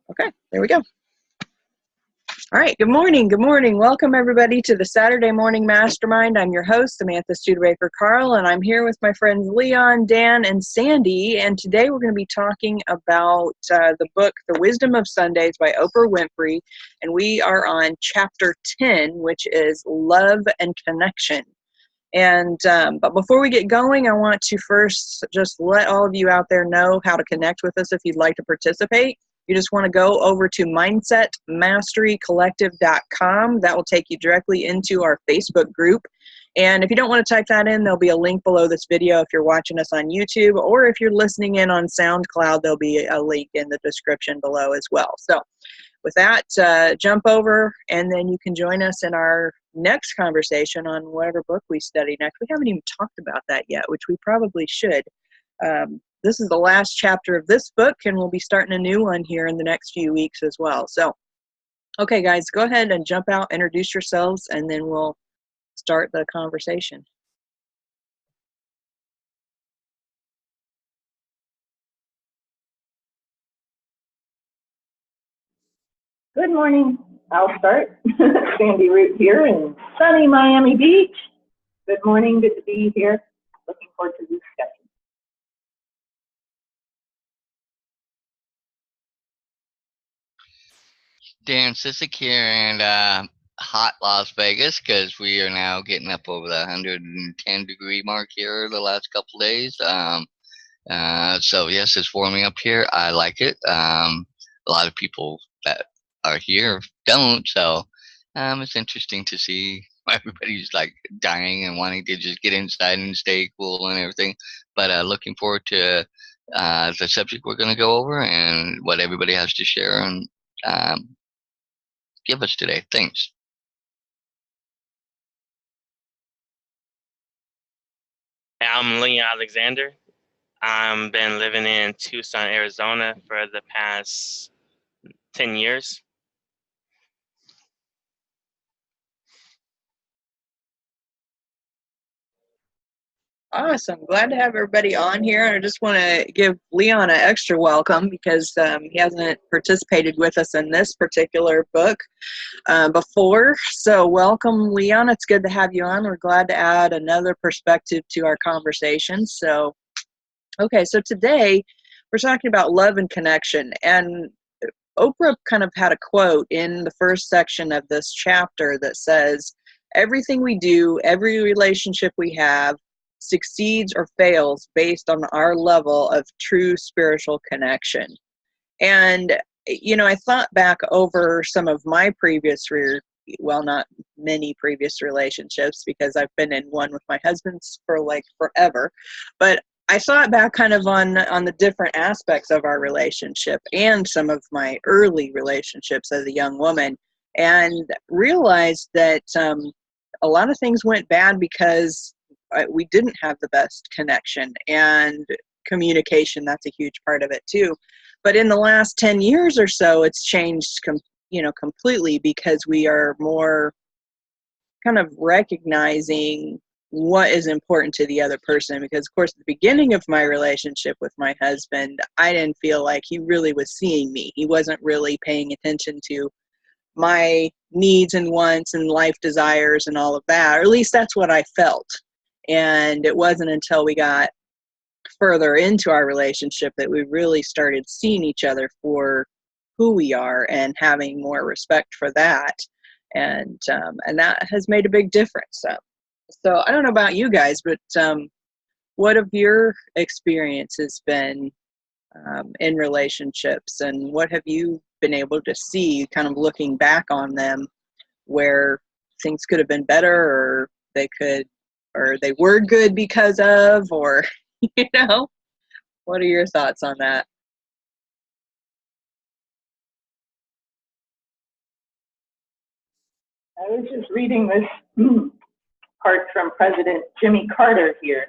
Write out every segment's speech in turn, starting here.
Okay, there we go. All right, good morning. Good morning. Welcome, everybody, to the Saturday Morning Mastermind. I'm your host, Samantha Studebaker-Carl, and I'm here with my friends Leon, Dan, and Sandy. And today we're going to be talking about the book, The Wisdom of Sundays by Oprah Winfrey. And we are on chapter 10, which is Love and Connection. And but before we get going, I want to first just let all of you out there know how to connect with us if you'd like to participate. You just want to go over to mindsetmasterycollective.com. That will take you directly into our Facebook group. And if you don't want to type that in, there'll be a link below this video if you're watching us on YouTube, or if you're listening in on SoundCloud, there'll be a link in the description below as well. So with that, jump over, and then you can join us in our next conversation on whatever book we study next. We haven't even talked about that yet, which we probably should. This is the last chapter of this book, and we'll be starting a new one here in the next few weeks as well. So, okay, guys, go ahead and jump out, introduce yourselves, and then we'll start the conversation. Good morning. I'll start. Sandy Root here in sunny Miami Beach. Good morning. Good to be here. Looking forward to this discussion. Dan Sissick here in hot Las Vegas, because we are now getting up over the 110-degree mark here the last couple days. So yes, it's warming up here. I like it. A lot of people that are here don't, so it's interesting to see everybody's like dying and wanting to just get inside and stay cool and everything. But looking forward to the subject we're going to go over and what everybody has to share and give us today. Thanks. I'm Leah Alexander. I've been living in Tucson, Arizona for the past 10 years. Awesome. Glad to have everybody on here. I just want to give Leon an extra welcome because he hasn't participated with us in this particular book before. So welcome, Leon. It's good to have you on. We're glad to add another perspective to our conversation. So, okay, so today we're talking about love and connection. And Oprah kind of had a quote in the first section of this chapter that says, everything we do, every relationship we have, succeeds or fails based on our level of true spiritual connection. And, you know, I thought back over some of my previous not many previous relationships, because I've been in one with my husband for like forever. But I thought back kind of on the different aspects of our relationship and some of my early relationships as a young woman, and realized that a lot of things went bad because we didn't have the best connection, and communication, that's a huge part of it too. But in the last 10 years or so, it's changed completely, because we are more kind of recognizing what is important to the other person. Because of course, at the beginning of my relationship with my husband, I didn't feel like he really was seeing me. He wasn't really paying attention to my needs and wants and life desires and all of that, or at least that's what I felt. And it wasn't until we got further into our relationship that we really started seeing each other for who we are and having more respect for that. And that has made a big difference. So I don't know about you guys, but what have your experiences been in relationships, and what have you been able to see kind of looking back on them where things could have been better, or they were good because of, or, what are your thoughts on that? I was just reading this part from President Jimmy Carter here,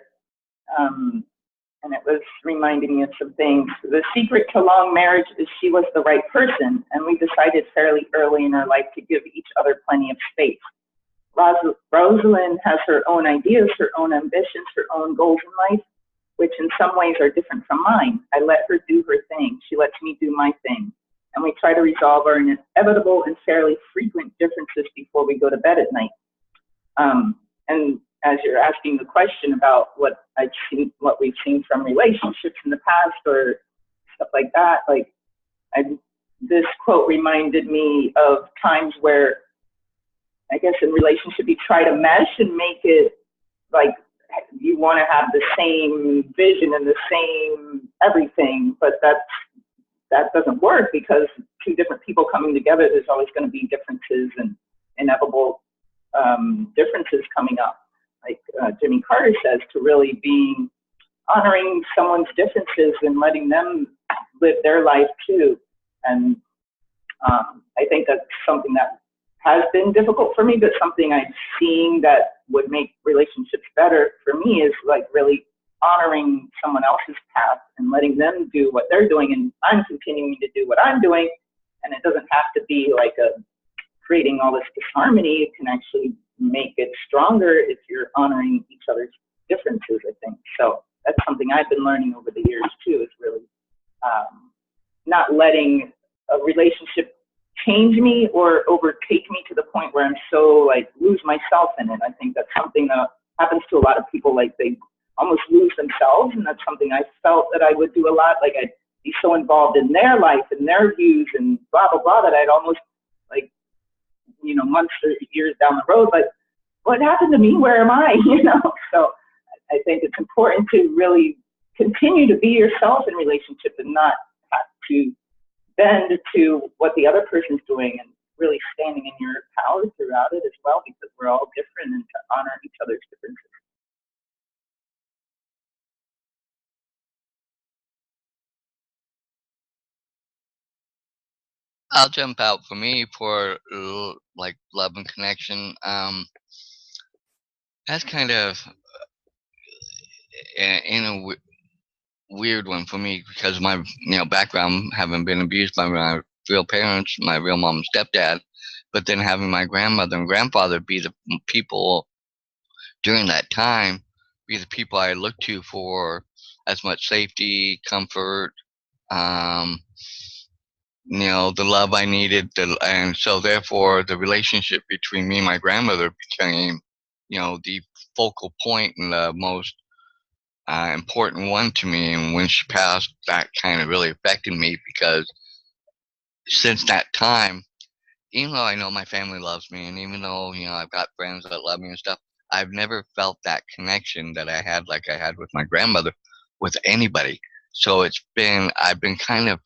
and it was reminding me of some things. The secret to long marriage is she was the right person, and we decided fairly early in our life to give each other plenty of space. Rosalind has her own ideas, her own ambitions, her own goals in life, which in some ways are different from mine. I let her do her thing. She lets me do my thing. And we try try to resolve our inevitable and fairly frequent differences before we go to bed at night. And as you're asking the question about what we've seen from relationships in the past or stuff like that, like this quote reminded me of times where, I guess in relationship, you try to mesh and make it like you want to have the same vision and the same everything, but that doesn't work, because two different people coming together, there's always going to be differences and inevitable differences coming up. Like Jimmy Carter says, to really being honoring someone's differences and letting them live their life too. And I think that's something that has been difficult for me, but something I'm seeing that would make relationships better for me is like really honoring someone else's path and letting them do what they're doing, and I'm continuing to do what I'm doing. And it doesn't have to be like creating all this disharmony. It can actually make it stronger if you're honoring each other's differences, I think. So that's something I've been learning over the years too, is really not letting a relationship change me or overtake me to the point where I'm so like lose myself in it. I think that's something that happens to a lot of people, like they almost lose themselves, and that's something I felt that I would do a lot. Like I'd be so involved in their life and their views and blah blah blah that I'd almost like, you know, months or years down the road, like what happened to me? Where am I? You know. So I think it's important to really continue to be yourself in relationship and not have to bend to what the other person's doing, and really standing in your power throughout it as well, because we're all different, and to honor each other's differences. I'll jump out. For me, for like love and connection, that's kind of in a weird one for me, because of my background, having been abused by my real parents, my real mom and stepdad, but then having my grandmother and grandfather be the people during that time, be the people I looked to for as much safety, comfort, um, the love I needed, and so therefore the relationship between me and my grandmother became, the focal point and the most important one to me. And when she passed, that kind of really affected me, because since that time, even though I know my family loves me, and even though I've got friends that love me and stuff, I've never felt that connection that I had, like I had with my grandmother, with anybody. So I've been kind of,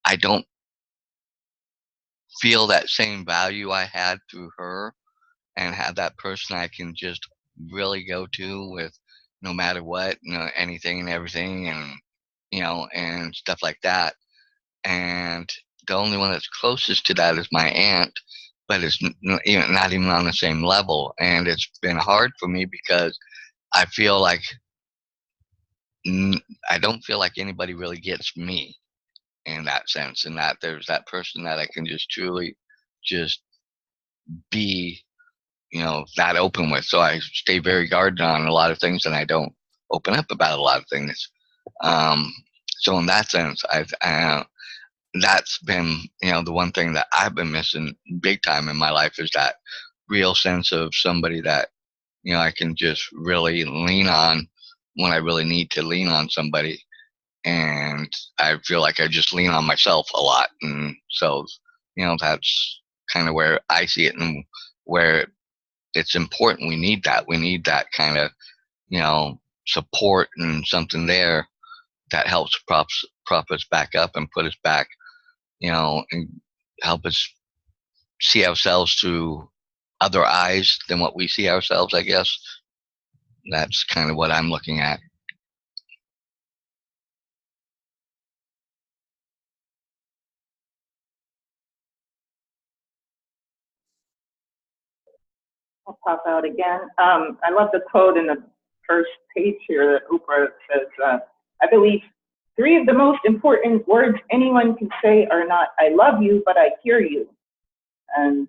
I don't feel that same value I had through her, and have that person I can just really go to with no matter what, anything and everything, and and stuff like that. And the only one that's closest to that is my aunt, but it's not even on the same level. And it's been hard for me, because I feel like I don't feel like anybody really gets me in that sense, and that there's that person that I can just truly just be, that open with. So I stay very guarded on a lot of things, and I don't open up about a lot of things. So in that sense, that's been, the one thing that I've been missing big time in my life, is that real sense of somebody that, I can just really lean on when I really need to lean on somebody. And I feel like I just lean on myself a lot. And so, that's kind of where I see it, and where it's important. We need that. We need that kind of, support, and something there that helps prop us back up and put us back, and help us see ourselves through other eyes than what we see ourselves, I guess. That's kind of what I'm looking at. I'll pop out again. I love the quote in the first page here that Oprah says, I believe 3 of the most important words anyone can say are not, I love you, but I hear you. And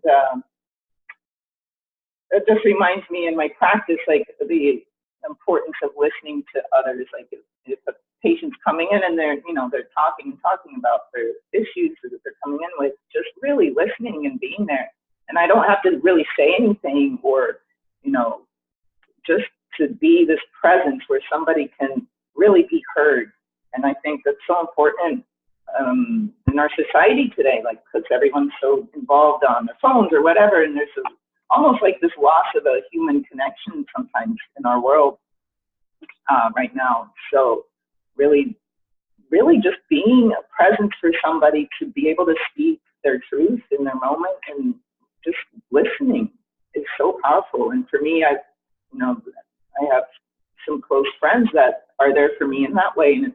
it just reminds me in my practice, like the importance of listening to others. Like if patients coming in and they're, you know, they're talking about their issues that they're coming in with, just really listening and being there. And I don't have to really say anything, or, you know, just to be this presence where somebody can really be heard. And I think that's so important in our society today, like, because everyone's so involved on their phones or whatever, and there's almost like this loss of a human connection sometimes in our world right now. So really just being a presence for somebody to be able to speak their truth in their moment, and just listening is so powerful. And for me, I have some close friends that are there for me in that way, and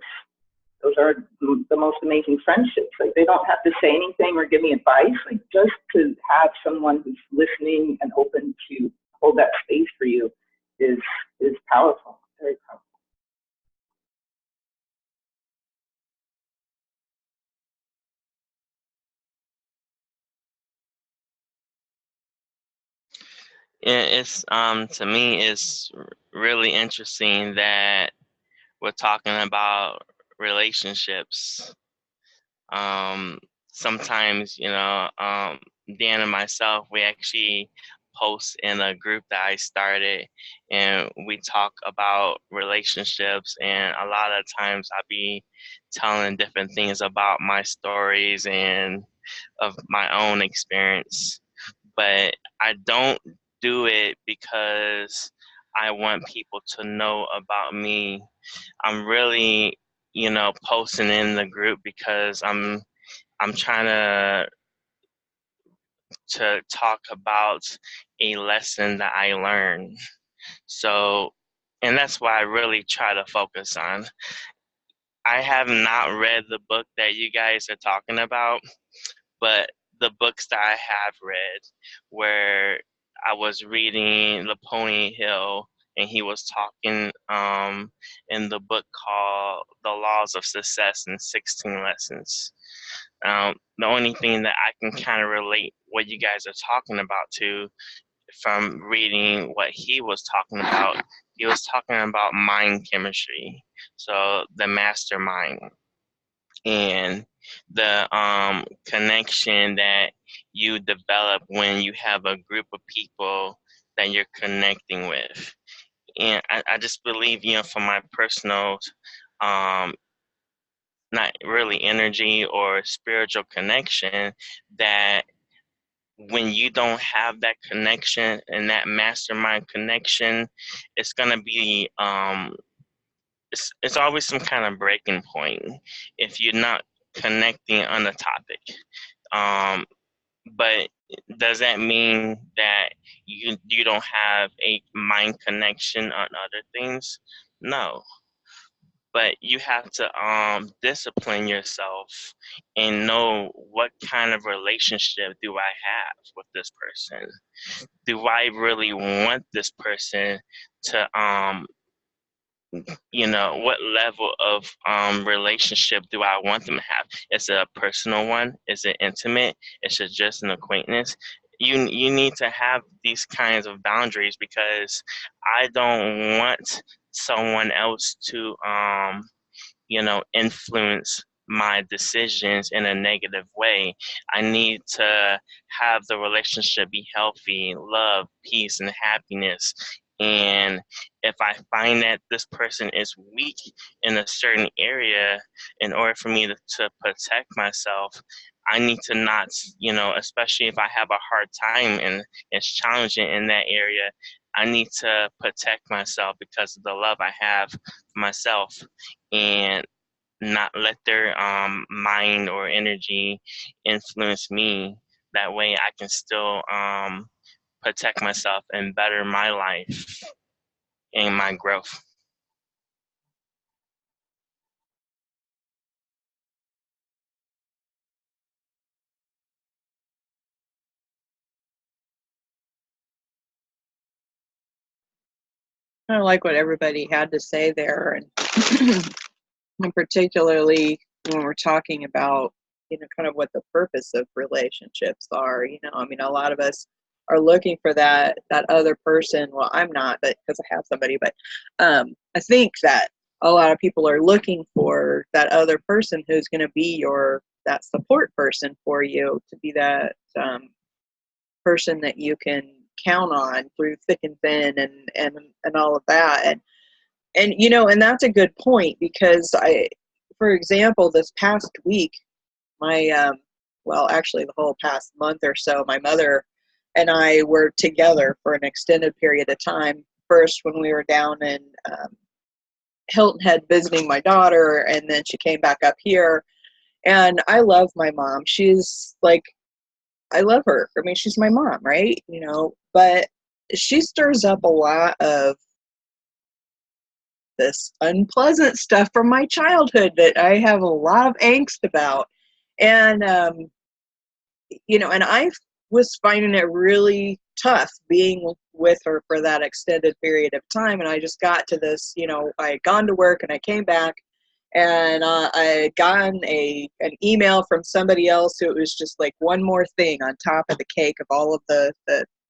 those are the most amazing friendships. Like, they don't have to say anything or give me advice. Like, just to have someone who's listening and open to hold that space for you is powerful, very powerful. It's to me, it's really interesting that we're talking about relationships. Sometimes, Dan and myself, we actually post in a group that I started, and we talk about relationships, and a lot of times I'll be telling different things about my stories and of my own experience. But I don't do it because I want people to know about me. I'm really, posting in the group because I'm trying to talk about a lesson that I learned. So, and that's what I really try to focus on. I have not read the book that you guys are talking about, but the books that I have read, where I was reading Napoleon Hill, and he was talking in the book called The Laws of Success in 16 Lessons. The only thing that I can kind of relate what you guys are talking about to, from reading what he was talking about, he was talking about mind chemistry, so the mastermind, and the connection that you develop when you have a group of people that you're connecting with. And I just believe, from my personal, not really energy or spiritual connection, that when you don't have that connection and that mastermind connection, it's going to be it's always some kind of breaking point if you're not connecting on the topic. But does that mean that you don't have a mind connection on other things? No. But you have to discipline yourself and know, what kind of relationship do I have with this person? Do I really want this person to what level of relationship do I want them to have? Is it a personal one? Is it intimate? Is it just an acquaintance? You need to have these kinds of boundaries, because I don't want someone else to influence my decisions in a negative way. I need to have the relationship be healthy, love, peace, and happiness. And if I find that this person is weak in a certain area, in order for me to protect myself, I need to not, especially if I have a hard time and it's challenging in that area, I need to protect myself because of the love I have for myself, and not let their mind or energy influence me. That way I can still protect myself and better my life and my growth. I like what everybody had to say there, and particularly when we're talking about, kind of what the purpose of relationships are. I mean, a lot of us are looking for that other person. Well, I'm not, but because I have somebody, but I think that a lot of people are looking for that other person who's going to be that support person for you, to be that person that you can count on through thick and thin and all of that. And and that's a good point, because for example, this past week, my well, actually the whole past month or so, my mother and I were together for an extended period of time. First, when we were down in Hilton Head visiting my daughter, and then she came back up here. And I love my mom. She's like, I love her. I mean, she's my mom, right? But she stirs up a lot of this unpleasant stuff from my childhood that I have a lot of angst about. And, and I was finding it really tough being with her for that extended period of time. And I just got to this, I had gone to work and I came back, and I had gotten an email from somebody else who was just like one more thing on top of the cake of all of the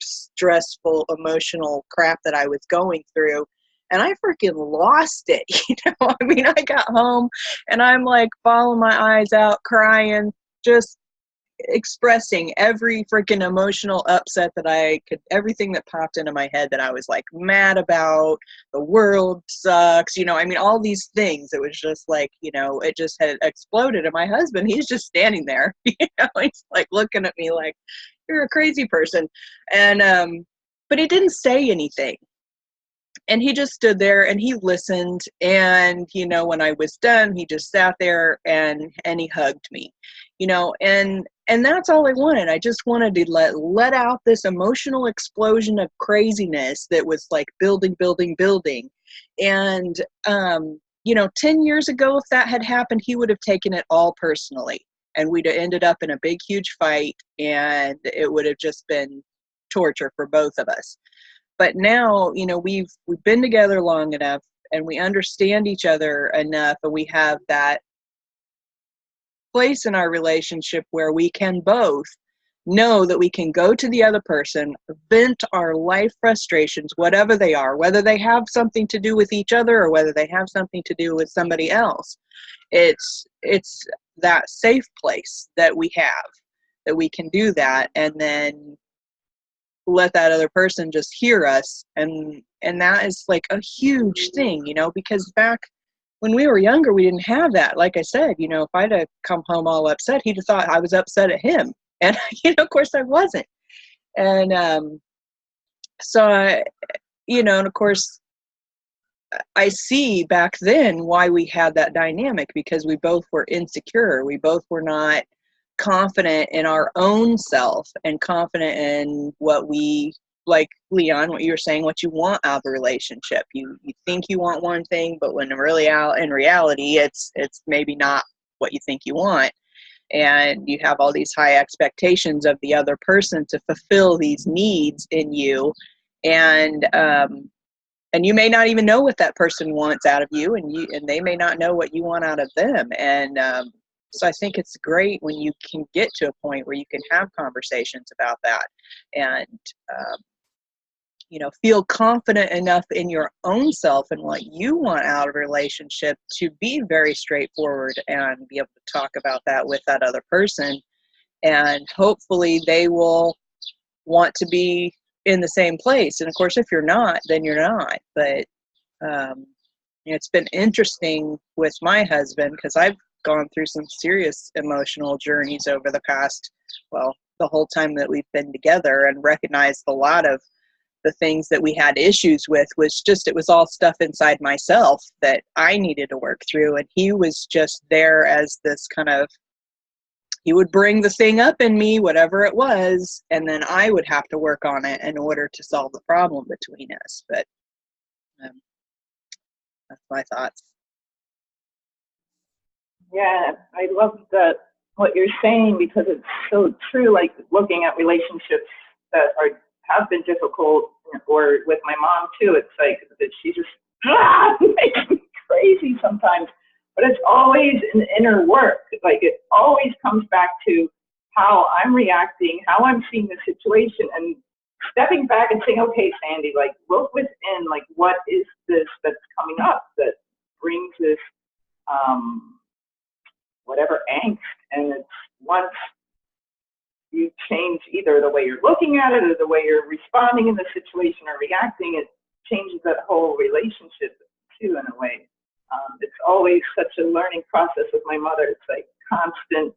stressful, emotional crap that I was going through. And I freaking lost it. I mean, I got home and I'm like bawling my eyes out, crying, just expressing every freaking emotional upset that I could, everything that popped into my head that I was like mad about. The world sucks, I mean, all these things. It was just like, it just had exploded. And my husband, he's just standing there, he's like looking at me like, you're a crazy person. And, but he didn't say anything. And he just stood there and he listened. And, when I was done, he just sat there and he hugged me, and that's all I wanted. I just wanted to let out this emotional explosion of craziness that was like building. And, 10 years ago, if that had happened, he would have taken it all personally. And we'd have ended up in a big, huge fight. And it would have just been torture for both of us. But now, we've been together long enough and we understand each other enough, and we have that place in our relationship where we can both know that we can go to the other person, vent our life frustrations, whatever they are, whether they have something to do with each other or whether they have something to do with somebody else. It's that safe place that we have, that we can do that, and then let that other person just hear us. And that is like a huge thing, because back when we were younger, we didn't have that. Like I said, if I'd have come home all upset, he'd have thought I was upset at him. And, of course I wasn't. And so, and of course, I see back then why we had that dynamic, because we both were insecure. We both were not confident in our own self and confident in what we, like Leon, what you were saying, what you want out of a relationship. You think you want one thing, but when really in reality, it's maybe not what you think you want. And you have all these high expectations of the other person to fulfill these needs in you. And you may not even know what that person wants out of you, and they may not know what you want out of them. And so I think it's great when you can get to a point where you can have conversations about that, and feel confident enough in your own self and what you want out of a relationship to be very straightforward and be able to talk about that with that other person. And hopefully they will want to be in the same place. And of course, if you're not, then you're not. But it's been interesting with my husband, because I've gone through some serious emotional journeys over the past, the whole time that we've been together, and recognized a lot of the things that we had issues with it was all stuff inside myself that I needed to work through. And he was just there as this kind of, he would bring the thing up in me, whatever it was, and then I would have to work on it in order to solve the problem between us. But that's my thoughts. Yeah, I love what you're saying, because it's so true. Like looking at relationships that have been difficult, or with my mom too. It's like that she just makes me crazy sometimes. But it's always an inner work. Like it always comes back to how I'm reacting, how I'm seeing the situation, and stepping back and saying, okay, Sandy, like look within, like what is this that's coming up that brings this whatever angst, and it's once you change either the way you're looking at it or the way you're responding in the situation or reacting, it changes that whole relationship too, in a way. It's always such a learning process with my mother. It's like constant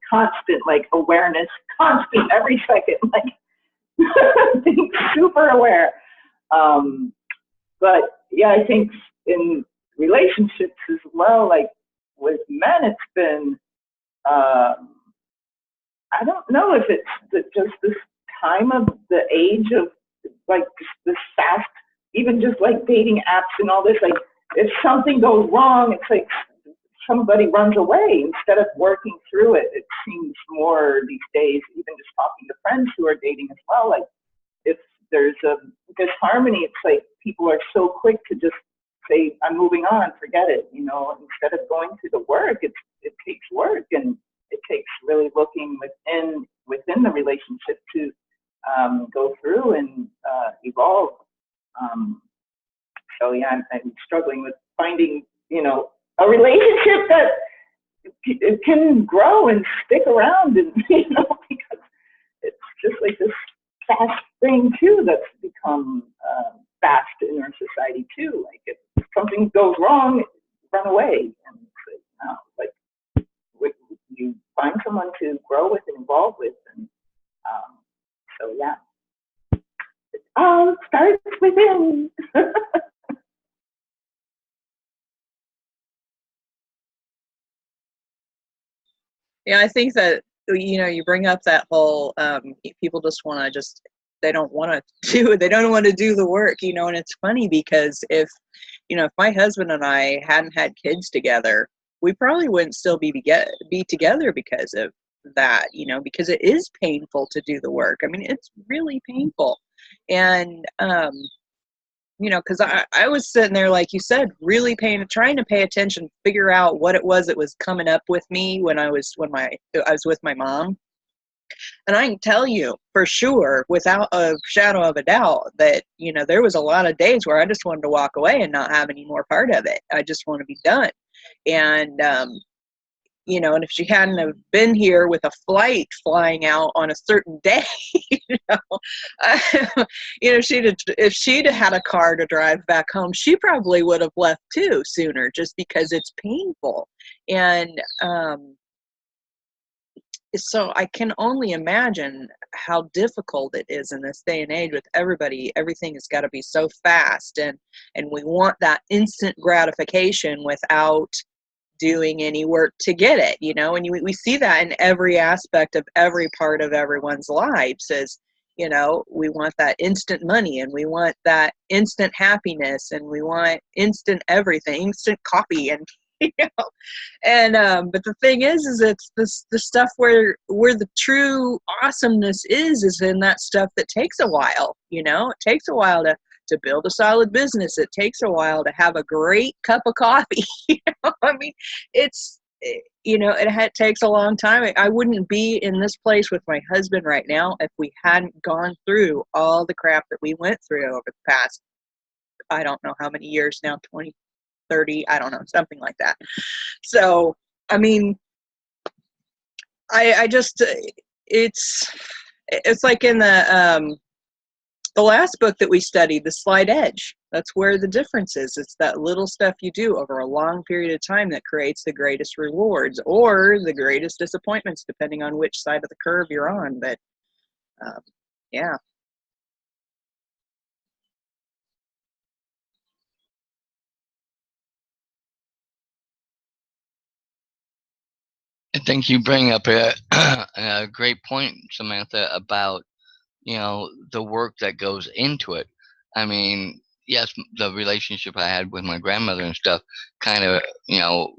like awareness, constant every second, like being super aware. But yeah, I think in relationships as well, like with men, it's been, I don't know if it's just this time of the age of like this fast, even just like dating apps and all this, like if something goes wrong, it's like somebody runs away instead of working through it. It seems more these days, even just talking to friends who are dating as well, like if there's a disharmony, it's like people are so quick to just say, I'm moving on, forget it, you know, instead of going through the work. It takes work, and it takes really looking within the relationship to go through and evolve. So yeah, I'm struggling with finding, you know, a relationship that it can grow and stick around, and you know, because it's just like this fast thing too that's become fast in our society too. Like if something goes wrong, run away, and it's like, you find someone to grow with and evolve with, and so yeah, it all starts within. Yeah, I think that, you know, you bring up that whole people just want to just, they don't want to do the work, you know. And it's funny because if, you know, if my husband and I hadn't had kids together, we probably wouldn't still be together because of that, you know, because it is painful to do the work. I mean, it's really painful. And you know, because I was sitting there, like you said, really trying to pay attention, figure out what it was that was coming up with me when I was with my mom. And I can tell you for sure, without a shadow of a doubt, that, you know, there was a lot of days where I just wanted to walk away and not have any more part of it. I just want to be done. And you know, and if she hadn't have been here with a flight flying out on a certain day, you know, you know, if she'd had a car to drive back home, she probably would have left too sooner, just because it's painful. And so I can only imagine how difficult it is in this day and age with everything has got to be so fast, and we want that instant gratification without doing any work to get it, you know. And we see that in every aspect of every part of everyone's lives, is, you know, we want that instant money, and we want that instant happiness, and we want instant everything, instant coffee, and you know. And but the thing is it's the stuff where the true awesomeness is in that stuff that takes a while, you know. It takes a while to build a solid business. It takes a while to have a great cup of coffee. You know? I mean, you know, it takes a long time. I wouldn't be in this place with my husband right now if we hadn't gone through all the crap that we went through over the past, I don't know how many years now, 20, 30, I don't know, something like that. So, I mean, I just, it's like in the last book that we studied, The Slight Edge. That's where the difference is. It's that little stuff you do over a long period of time that creates the greatest rewards or the greatest disappointments, depending on which side of the curve you're on. But yeah. I think you bring up a great point, Samantha, about, you know, the work that goes into it. I mean, yes, the relationship I had with my grandmother and stuff kind of, you know,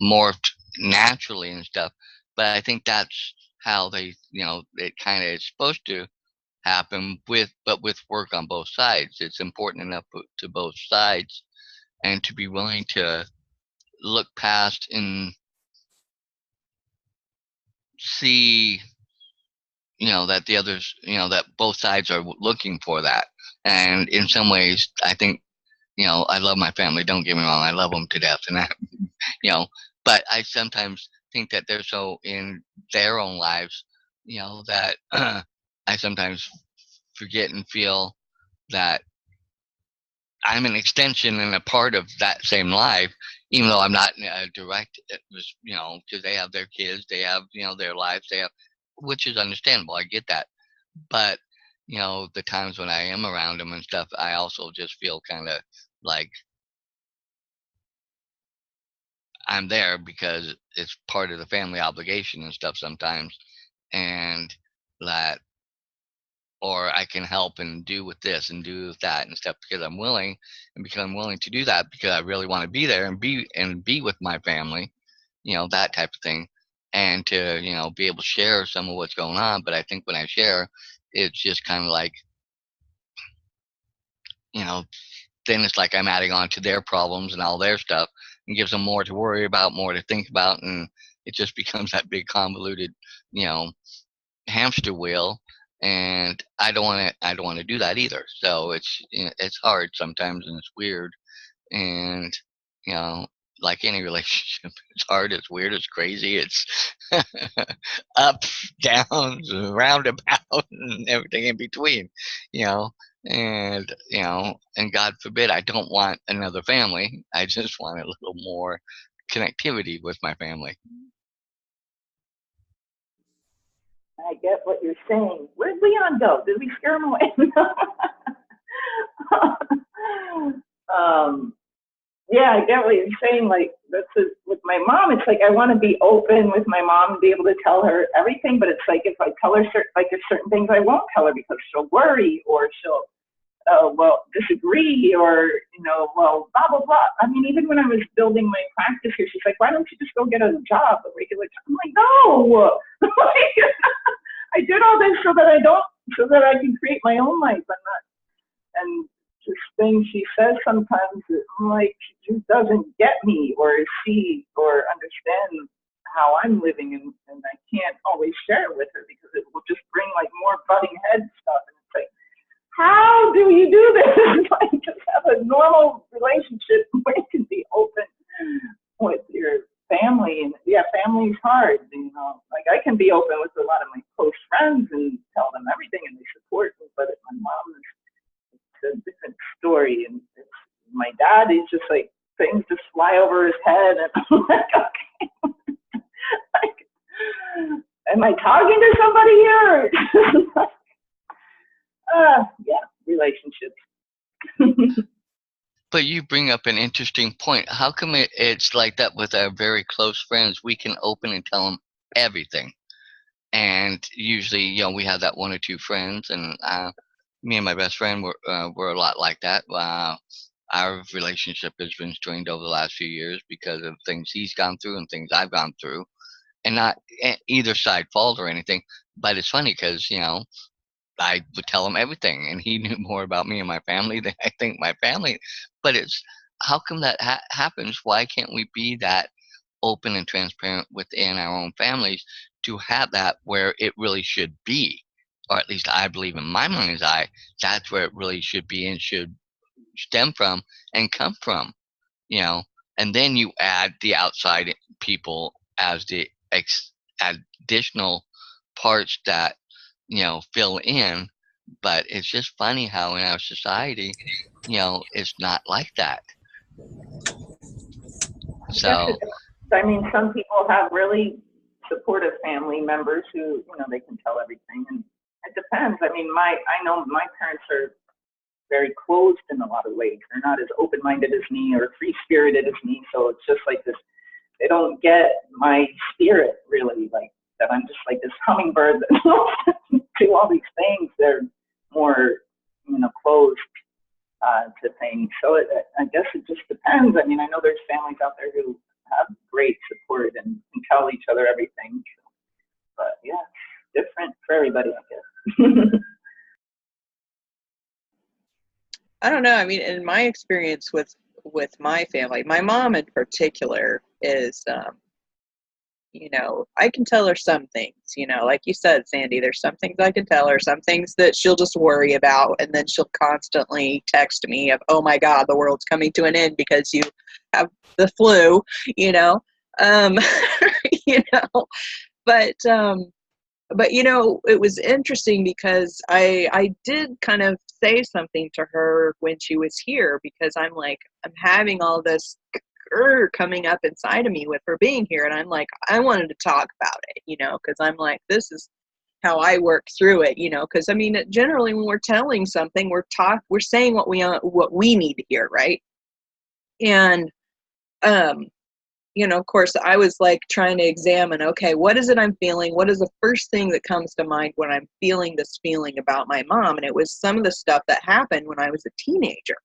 morphed naturally and stuff. But I think that's how they, you know, it kind of is supposed to happen with work on both sides. It's important enough to both sides, and to be willing to look past and see, you know, that the others, you know, that both sides are looking for that. And in some ways, I think, I love my family. Don't get me wrong. I love them to death. And but I sometimes think that they're so in their own lives, that I sometimes forget and feel that I'm an extension and a part of that same life, even though I'm not direct, because they have their kids, they have, their lives, which is understandable. I get that. But, the times when I am around them and stuff, I also just feel kind of like I'm there because it's part of the family obligation and stuff sometimes. And that, or I can help and do with this and do with that and stuff because I'm willing, and because I'm willing to do that because I really want to be there and be with my family, that type of thing, and to be able to share some of what's going on. But I think when I share, it's just kind of like, you know then it's like I'm adding on to their problems and all their stuff, and gives them more to worry about, more to think about, and it just becomes that big convoluted, you know hamster wheel. And I don't want to do that either. So it's hard sometimes, and it's weird. And you know like any relationship, it's hard, it's weird, it's crazy, it's ups, downs, roundabout, and everything in between. you know and God forbid, I don't want another family. I just want a little more connectivity with my family. I get what you're saying. Where'd Leon go? Did we scare him away? um, yeah, I get what you're saying. Like, with my mom, it's like I want to be open with my mom and be able to tell her everything. But it's like if I tell her there's certain things I won't tell her because she'll worry, or she'll disagree, or well, blah blah blah. I mean, even when I was building my practice here, she's like, why don't you just go get a job, a regular job? I'm like, no. I did all this so that I can create my own life. And just things she says sometimes, I'm like, she just doesn't get me or see or understand how I'm living, and I can't always share it with her because it will just bring like more butting head stuff. And it's like, how do you do this? Like, just have a normal relationship where you can be open with your family. And yeah, family's hard. Like I can be open with a lot of my close friends and tell them everything, and they support me. But my mom, it's a different story. And my dad is just like things just fly over his head, and I'm like, okay, like, am I talking to somebody here? Yeah, relationships. But you bring up an interesting point. How come it's like that with our very close friends? We can open and tell them everything. And usually, we have that one or two friends, and me and my best friend were a lot like that. Our relationship has been strained over the last few years because of things he's gone through and things I've gone through, and not either side fault or anything. But it's funny because I would tell him everything, and he knew more about me and my family than I think my family. But it's how come that happens? Why can't we be that open and transparent within our own families to have that where it really should be? Or at least I believe in my mind's eye, that's where it really should be and should stem from and come from. you know, and then you add the outside people as the additional parts that, fill in. But it's just funny how in our society, it's not like that. I guess So, I mean, some people have really supportive family members who, they can tell everything, and it depends. I mean, I know my parents are very closed in a lot of ways. They're not as open-minded as me or free-spirited as me, so it's just like this. They don't get my spirit really, like that. I'm just like this hummingbird that do all these things. They're more, closed to things. So I guess it just depends. I mean, I know there's families out there who have great support and can tell each other everything. But yeah, different for everybody, I guess. I don't know. I mean, in my experience with my family, my mom in particular is I can tell her some things, like you said, Sandy, there's some things I can tell her, some things that she'll just worry about. And then she'll constantly text me of, oh my God, the world's coming to an end because you have the flu, um, you know, but, it was interesting because I did kind of say something to her when she was here, because I'm like, I'm having all this coming up inside of me with her being here. And I'm like, I wanted to talk about it, because I'm like, this is how I work through it, because I mean, generally when we're telling something, we're saying what we need to hear. Right. And, of course, I was like trying to examine, okay, what is it I'm feeling? What is the first thing that comes to mind when I'm feeling this feeling about my mom? And it was some of the stuff that happened when I was a teenager.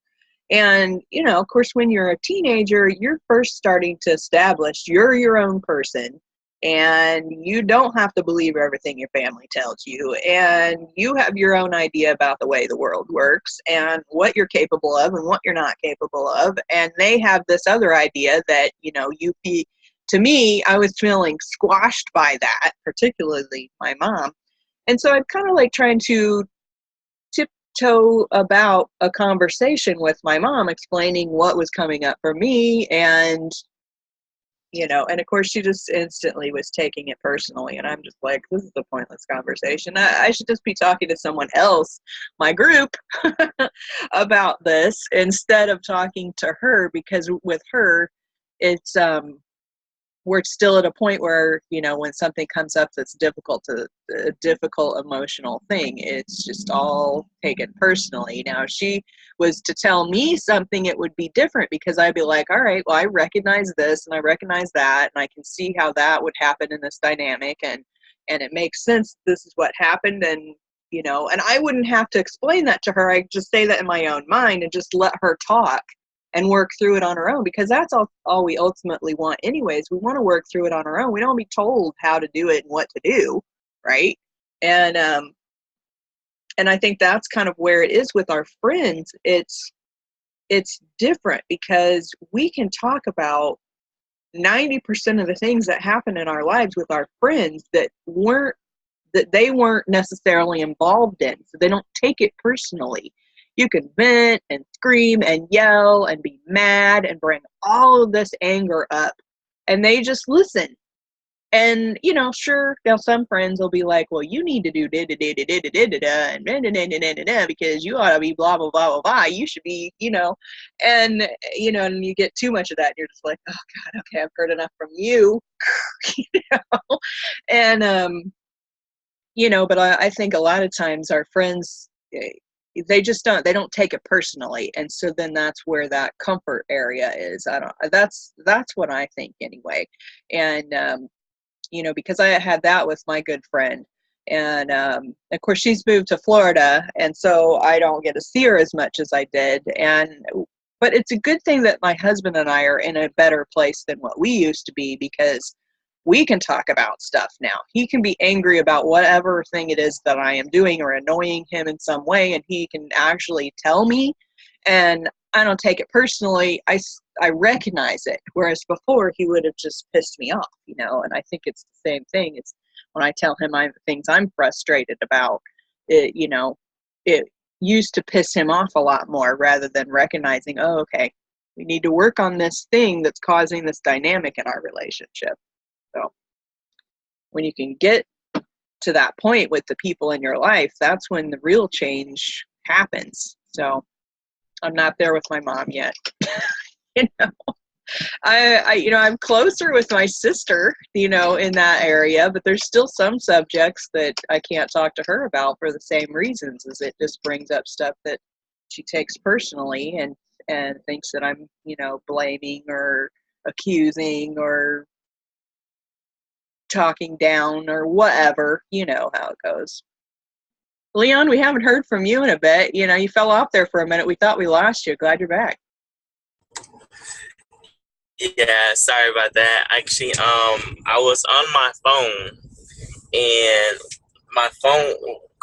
And, of course, when you're a teenager, you're first starting to establish you're your own person, and you don't have to believe everything your family tells you. And you have your own idea about the way the world works and what you're capable of and what you're not capable of. And they have this other idea that, to me, I was feeling squashed by that, particularly my mom. And so I'm kind of like trying to tiptoe about a conversation with my mom, explaining what was coming up for me. And and of course she just instantly was taking it personally, and I'm just like, this is a pointless conversation. I should just be talking to someone else, my group, about this instead of talking to her, because with her, it's we're still at a point where, when something comes up that's a difficult emotional thing, it's just all taken personally. Now, if she was to tell me something, it would be different, because I'd be like, all right, well, I recognize this and I recognize that, and I can see how that would happen in this dynamic, and it makes sense. This is what happened. And, and I wouldn't have to explain that to her. I just say that in my own mind and just let her talk and work through it on our own, because that's all we ultimately want anyways. We want to work through it on our own. We don't want to be told how to do it and what to do, right? And I think that's kind of where it is with our friends. It's different, because we can talk about 90% of the things that happen in our lives with our friends that they weren't necessarily involved in, so they don't take it personally. You can vent and scream and yell and be mad and bring all of this anger up, and they just listen. And, sure, now some friends will be like, well, you need to do da-da-da-da-da-da-da and da-da-da-da-da-da because you ought to be blah, blah, blah, blah, blah. You should be, and, and you get too much of that, and you're just like, oh, God, okay, I've heard enough from you, And, but I think a lot of times our friends, they don't take it personally. And so then that's where that comfort area is. That's what I think anyway. And, because I had that with my good friend, and, of course she's moved to Florida, and so I don't get to see her as much as I did. But it's a good thing that my husband and I are in a better place than what we used to be, because we can talk about stuff now. He can be angry about whatever thing it is that I am doing or annoying him in some way, and he can actually tell me, and I don't take it personally. I recognize it, whereas before he would have just pissed me off, and I think it's the same thing. It's when I tell him things I'm frustrated about, it used to piss him off a lot more, rather than recognizing, oh, okay, we need to work on this thing that's causing this dynamic in our relationship. So when you can get to that point with the people in your life, that's when the real change happens. So I'm not there with my mom yet. I'm closer with my sister, in that area, but there's still some subjects that I can't talk to her about for the same reasons, as it just brings up stuff that she takes personally and thinks that I'm, blaming or accusing or talking down or whatever. You know how it goes. Leon, we haven't heard from you in a bit. You fell off there for a minute. We thought we lost you. Glad you're back. Yeah, sorry about that. Actually, I was on my phone, and my phone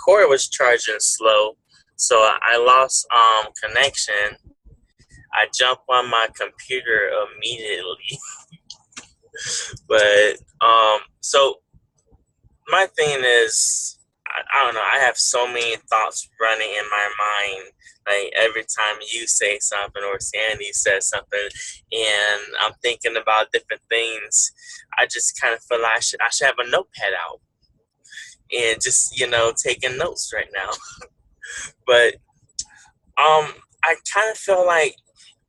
cord was charging slow, so I lost connection. I jumped on my computer immediately. But so my thing is, I don't know. I have so many thoughts running in my mind. Like every time you say something or Sandy says something, and I'm thinking about different things, I just kind of feel like I should have a notepad out and just taking notes right now. But I kind of feel like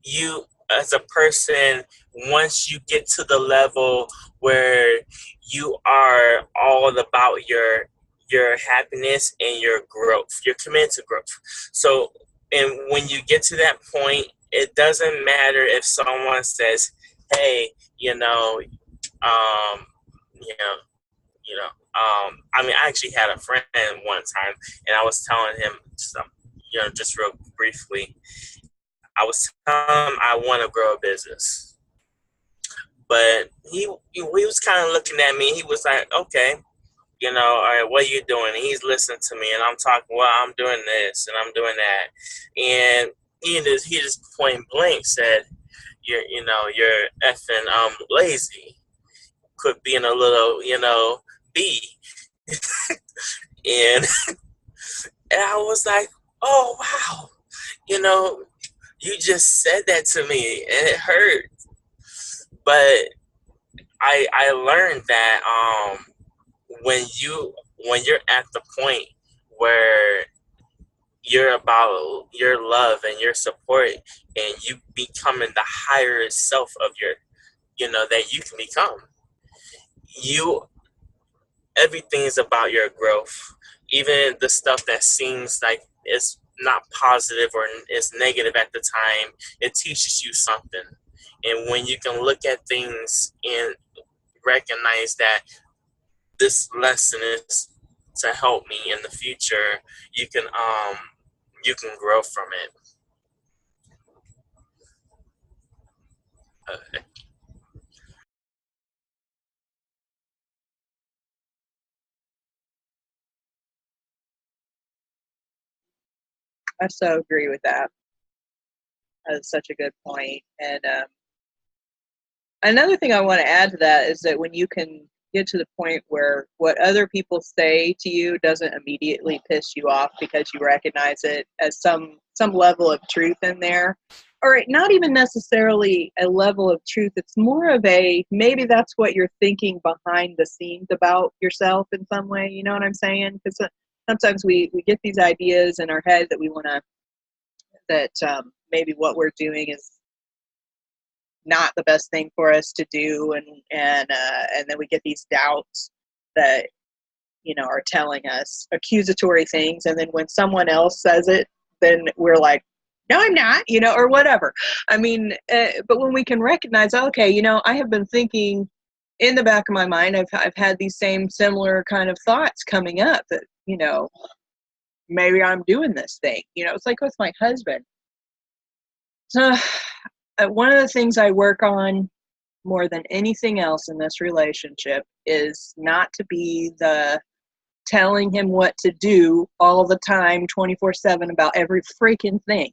you as a person, once you get to the level where you are all about your happiness and your growth, you're committed to growth. So, and when you get to that point, it doesn't matter if someone says, hey, um you know I mean, I actually had a friend one time, and I was telling him some, just real briefly, I was telling him I want to grow a business, but he was kind of looking at me. He was like, okay, all right, what are you doing? And he's listening to me, and I'm talking, well, I'm doing this and I'm doing that, and he just point blank said, you're effing lazy. Quit being a little bee. and and I was like, oh wow, you know, you just said that to me and it hurt. But I learned that when you're at the point where you're about your love and your support and you becoming the higher self of your that you can become, you everything is about your growth. Even the stuff that seems like it's not positive or is negative at the time, it teaches you something. And when you can look at things and recognize that this lesson is to help me in the future, you can grow from it. I so agree with that. That's such a good point. And another thing I want to add to that is that when you can get to the point where what other people say to you doesn't immediately piss you off because you recognize it as some level of truth in there, or not even necessarily a level of truth, it's more of a, maybe that's what you're thinking behind the scenes about yourself in some way, you know what I'm saying? Because sometimes we get these ideas in our head that we want to, that maybe what we're doing is not the best thing for us to do, and then we get these doubts that are telling us accusatory things, and then when someone else says it, then we're like, no, I'm not, or whatever. I mean, but when we can recognize, okay, I have been thinking in the back of my mind, I've had these same similar kind of thoughts coming up that maybe I'm doing this thing. It's like with my husband. So one of the things I work on more than anything else in this relationship is not to be the telling him what to do all the time, 24/7 about every freaking thing,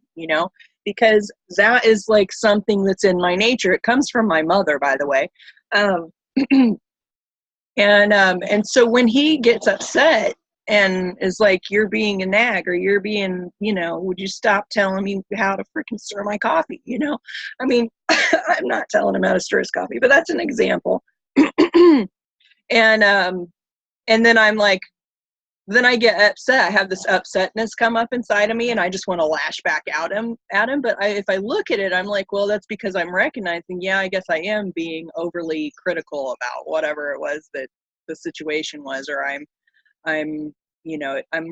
because that is like something that's in my nature. It comes from my mother, by the way. And so when he gets upset and is like, you're being a nag, or you're being, would you stop telling me how to freaking stir my coffee? I mean, I'm not telling him how to stir his coffee, but that's an example. And then I'm like, then I get upset. I have this upsetness come up inside of me, and I just want to lash back at him. But if I look at it, I'm like, well, that's because I'm recognizing, yeah, I guess I am being overly critical about whatever it was that the situation was, or I'm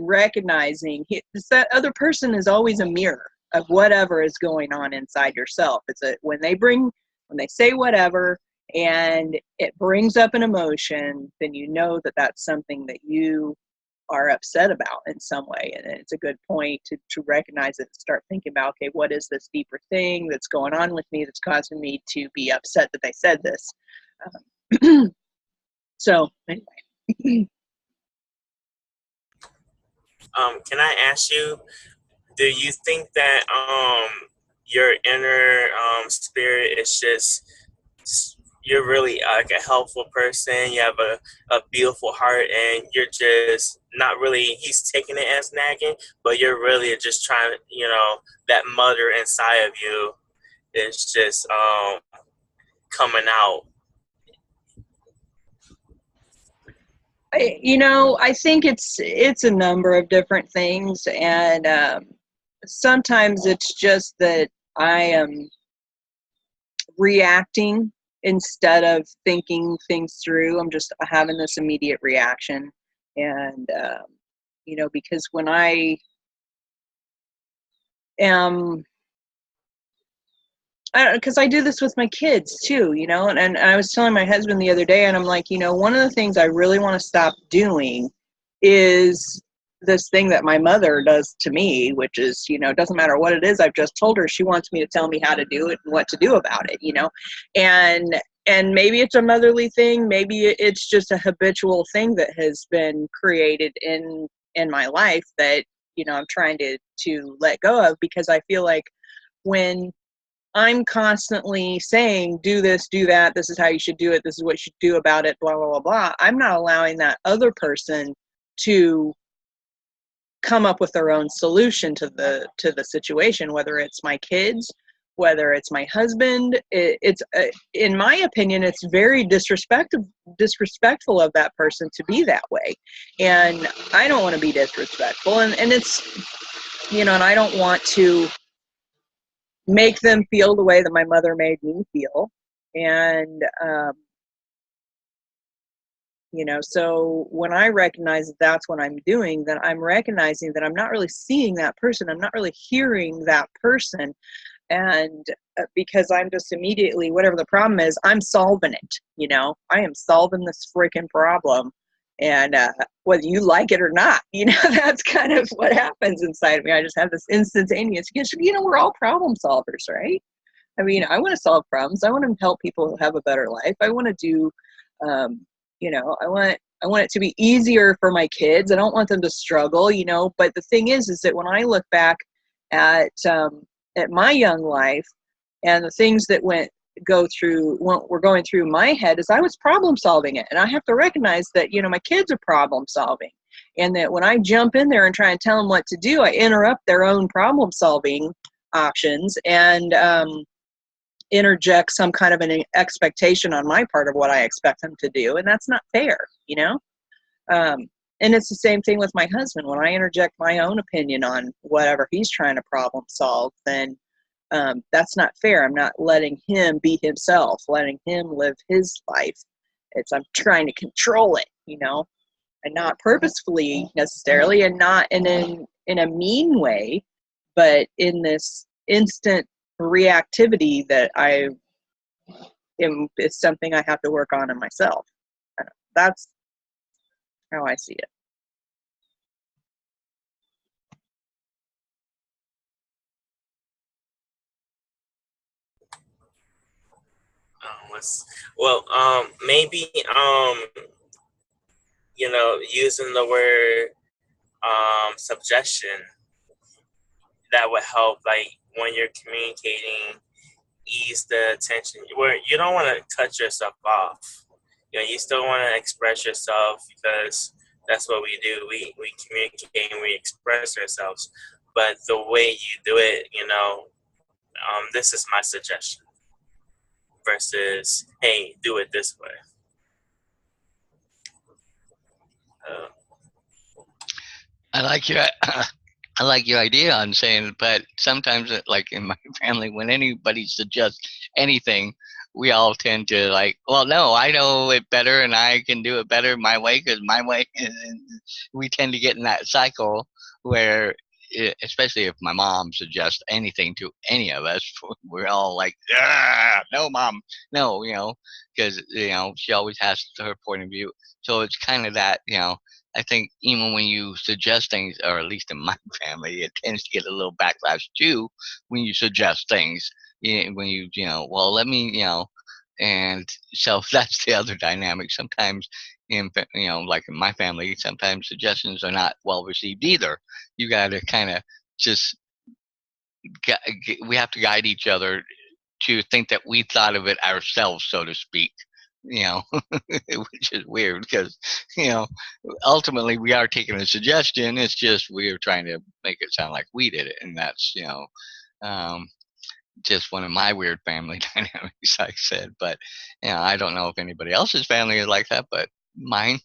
recognizing that other person is always a mirror of whatever is going on inside yourself. It's when they say whatever and it brings up an emotion, then that that's something that you are upset about in some way. And it's a good point to recognize it and start thinking about, okay, what is this deeper thing that's going on with me that's causing me to be upset that they said this? So anyway. Can I ask you, do you think that your inner spirit is just you're really like a helpful person. You have a beautiful heart, and you're just not really. He's taking it as nagging, but you're really just trying. That mother inside of you is just coming out. I think it's a number of different things, and sometimes it's just that I am reacting instead of thinking things through. I'm just having this immediate reaction, and because when I am, because I do this with my kids too, and I was telling my husband the other day, and I'm like, one of the things I really want to stop doing is this thing that my mother does to me, which is, it doesn't matter what it is I've just told her, she wants me to tell me how to do it and what to do about it, and maybe it's a motherly thing, maybe it's just a habitual thing that has been created in my life that, I'm trying to let go of, because I feel like when I'm constantly saying, do this, do that, this is how you should do it, this is what you should do about it, blah, blah, blah, blah, I'm not allowing that other person to come up with their own solution to the situation, whether it's my kids, whether it's my husband. It's in my opinion, it's very disrespectful of that person to be that way, and I don't want to be disrespectful, and it's, and I don't want to make them feel the way that my mother made me feel. And, so when I recognize that that's what I'm doing, then I'm recognizing that I'm not really seeing that person. I'm not really hearing that person. And because I'm just immediately, whatever the problem is, I'm solving it. I am solving this freaking problem. And whether you like it or not, that's kind of what happens inside of me. I just have this instantaneous, because, we're all problem solvers, right? I mean, I want to solve problems. I want to help people have a better life. I want to do, I want it to be easier for my kids. I don't want them to struggle, But the thing is that when I look back at my young life and the things that were going through my head, is I was problem solving it. And I have to recognize that, my kids are problem solving, and that when I jump in there and try and tell them what to do, I interrupt their own problem solving options and interject some kind of an expectation on my part of what I expect them to do. And that's not fair, and it's the same thing with my husband. When I interject my own opinion on whatever he's trying to problem solve, then that's not fair. I'm not letting him be himself, letting him live his life. I'm trying to control it, and not purposefully necessarily, and not in a mean way, but in this instant reactivity that it's something I have to work on in myself. That's how I see it. Maybe using the word suggestion, that would help. Like when you're communicating, ease the tension. Where you don't want to cut yourself off. You still want to express yourself, because that's what we do. We communicate and we express ourselves. But the way you do it, this is my suggestion versus, hey, do it this way. I like your I like your idea on saying, but sometimes, like in my family, when anybody suggests anything, we all tend to like, well, no, I know it better and I can do it better my way, because my way. We tend to get in that cycle where, especially if my mom suggests anything to any of us, we're all like, no, mom, no, because she always has her point of view. So it's kind of that, I think even when you suggest things, or at least in my family, it tends to get a little backlash too when you suggest things. When well, let me, and so that's the other dynamic. Sometimes, like in my family, sometimes suggestions are not well received either. You got to kind of just, we have to guide each other to think that we thought of it ourselves, so to speak. You know, which is weird because, you know, ultimately we are taking a suggestion. It's just we're trying to make it sound like we did it, and that's, you know, just one of my weird family dynamics, like I said. But, you know, I don't know if anybody else's family is like that, but mine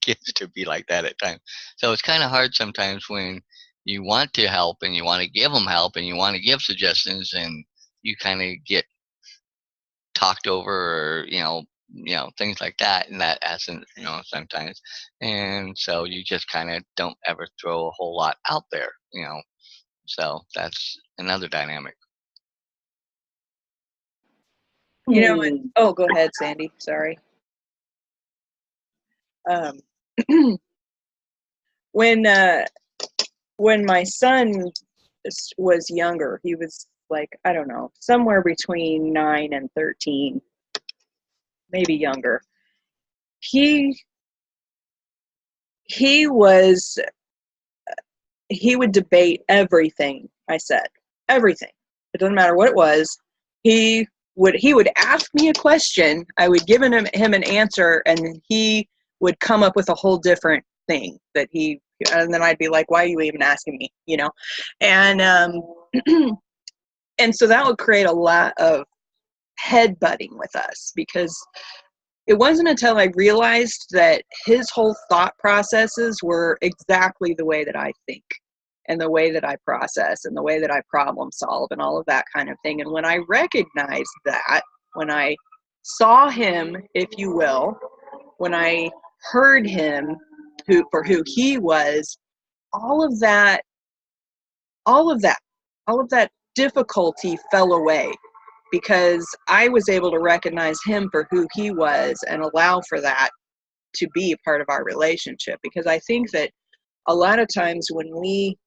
gets to be like that at times. So it's kind of hard sometimes when you want to help and you want to give them help and you want to give suggestions, and you kind of get talked over, or things like that in that essence, sometimes. And so you just kind of don't ever throw a whole lot out there. So that's another dynamic. Oh, go ahead, Sandy. Sorry. When my son was younger, he was like, I don't know, somewhere between 9 and 13, maybe younger. He would debate everything I said. Everything. It doesn't matter what it was. He would ask me a question. I would give him an answer, and he would come up with a whole different thing and then I'd be like, why are you even asking me? And and so that would create a lot of headbutting with us, because it wasn't until I realized that his whole thought processes were exactly the way that I think, and the way that I process, and the way that I problem solve, and all of that kind of thing. And when I recognized that, when I saw him, if you will, when I heard him for who he was, all of that difficulty fell away, because I was able to recognize him for who he was and allow for that to be a part of our relationship. Because I think that a lot of times when we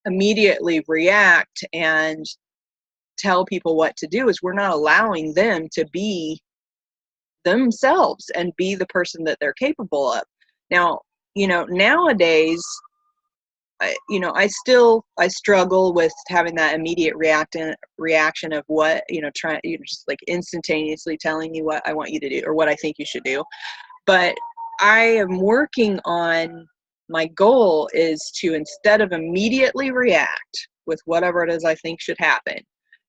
immediately react and tell people what to do, is we're not allowing them to be themselves and be the person that they're capable of. Now, nowadays, I struggle with having that immediate reaction of what, just like instantaneously telling you what I want you to do or what I think you should do. But I am working on, my goal is to, instead of immediately react with whatever it is I think should happen,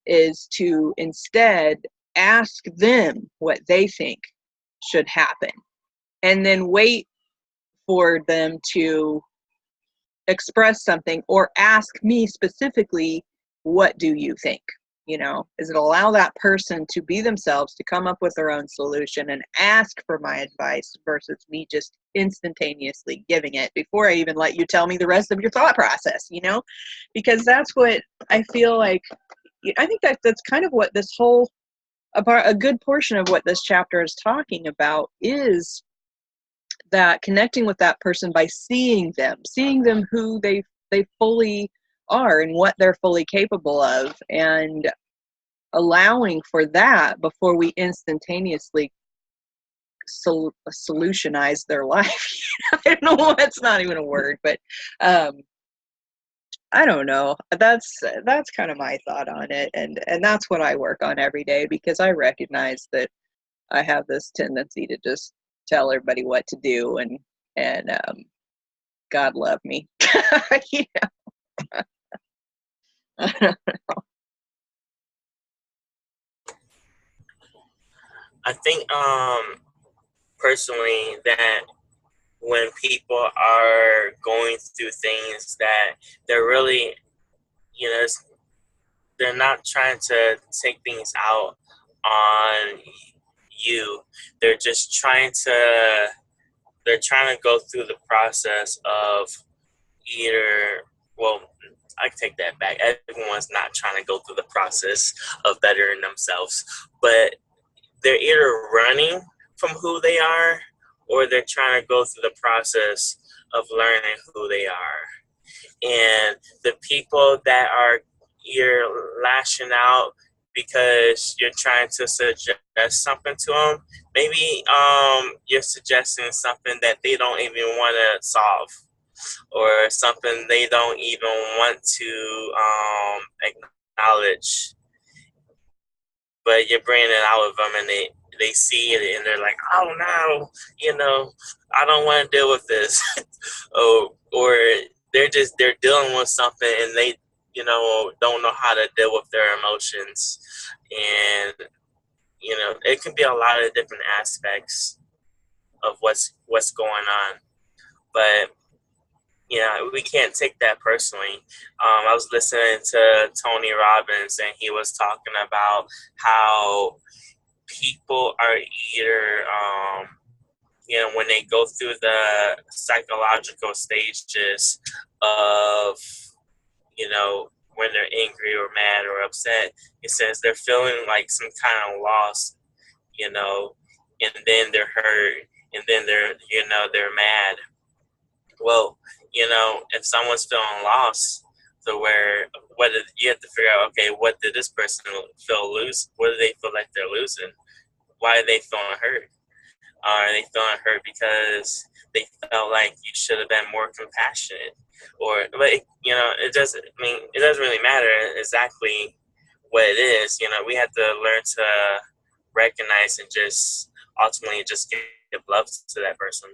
is to instead ask them what they think should happen, and then wait for them to express something or ask me specifically, what do you think? Is it allow that person to be themselves, to come up with their own solution and ask for my advice, versus me just instantaneously giving it before I even let you tell me the rest of your thought process, because that's what I feel like. I think that's kind of what this whole, a good portion of what this chapter is talking about, is that connecting with that person by seeing them who they fully are and what they're fully capable of, and allowing for that before we instantaneously solutionize their life. I don't know, that's not even a word, but I don't know. That's kind of my thought on it, and that's what I work on every day, because I recognize that I have this tendency to just tell everybody what to do, and God love me. I don't know. I think personally that when people are going through things that they're really, they're not trying to take things out on you. They're just they're trying to go through the process of either, well, I take that back. Everyone's not trying to go through the process of bettering themselves, but they're either running from who they are, or they're trying to go through the process of learning who they are. And the people that are, you're lashing out because you're trying to suggest something to them, maybe you're suggesting something that they don't even want to solve, or something they don't even want to acknowledge. but you're bringing it out of them, and they see it and they're like, oh no, I don't want to deal with this. or they're dealing with something and they, don't know how to deal with their emotions. And, it can be a lot of different aspects of what's going on. But, we can't take that personally. I was listening to Tony Robbins, and he was talking about how people are either, when they go through the psychological stages of, when they're angry or mad or upset, it says they're feeling like some kind of loss, and then they're hurt, and then they're mad. Well, if someone's feeling lost, so you have to figure out, okay, what did this person lose? What do they feel like they're losing? Why are they feeling hurt? Are they feeling hurt because they felt like you should have been more compassionate? But it doesn't really matter exactly what it is. We have to learn to recognize and just ultimately just give love to that person.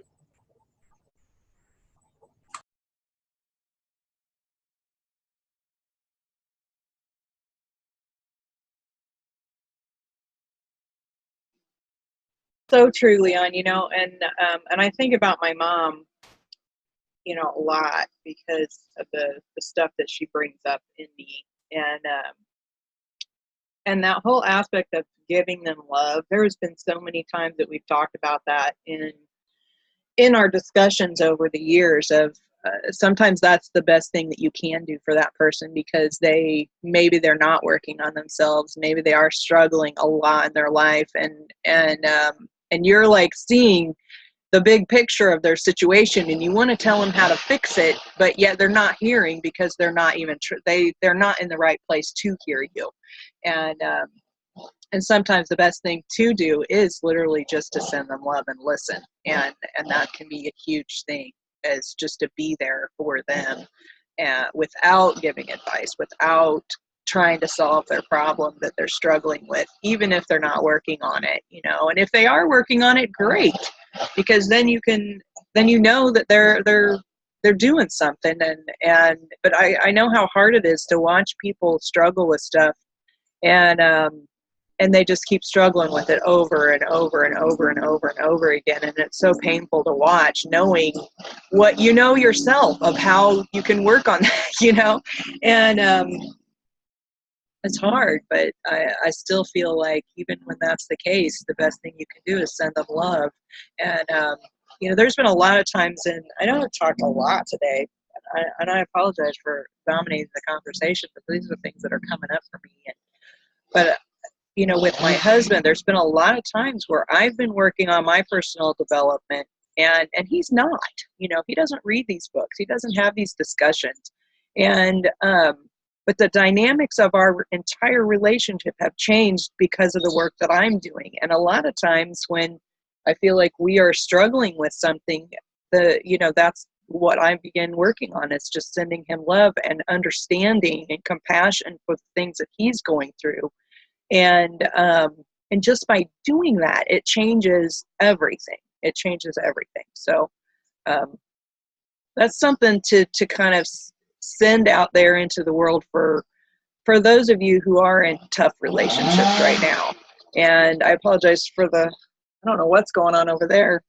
So true, Leon, and I think about my mom, a lot because of the stuff that she brings up in me. And that whole aspect of giving them love, there has been so many times that we've talked about that in our discussions over the years of sometimes that's the best thing that you can do for that person, because maybe they're not working on themselves, maybe they are struggling a lot in their life, and you're like seeing the big picture of their situation, and you want to tell them how to fix it, but yet they're not hearing because they're not even they're not in the right place to hear you. And sometimes the best thing to do is literally just to send them love and listen, and that can be a huge thing, is just to be there for them, without giving advice, without trying to solve their problem that they're struggling with, even if they're not working on it, and if they are working on it, great, because then you know that they're doing something. But I know how hard it is to watch people struggle with stuff, and they just keep struggling with it over and over and over and over and over again, and it's so painful to watch, knowing what yourself of how you can work on that, and it's hard, but I still feel like even when that's the case, the best thing you can do is send them love. And there's been a lot of times, and I know I've talked a lot today, and I apologize for dominating the conversation, but these are things that are coming up for me. But with my husband, there's been a lot of times where I've been working on my personal development, and he's not. He doesn't read these books, he doesn't have these discussions, and but the dynamics of our entire relationship have changed because of the work that I'm doing. And a lot of times when I feel like we are struggling with something, that's what I begin working on. It's just sending him love and understanding and compassion for the things that he's going through. And just by doing that, it changes everything. It changes everything. So that's something to kind of send out there into the world for those of you who are in tough relationships right now. And I apologize for I don't know what's going on over there,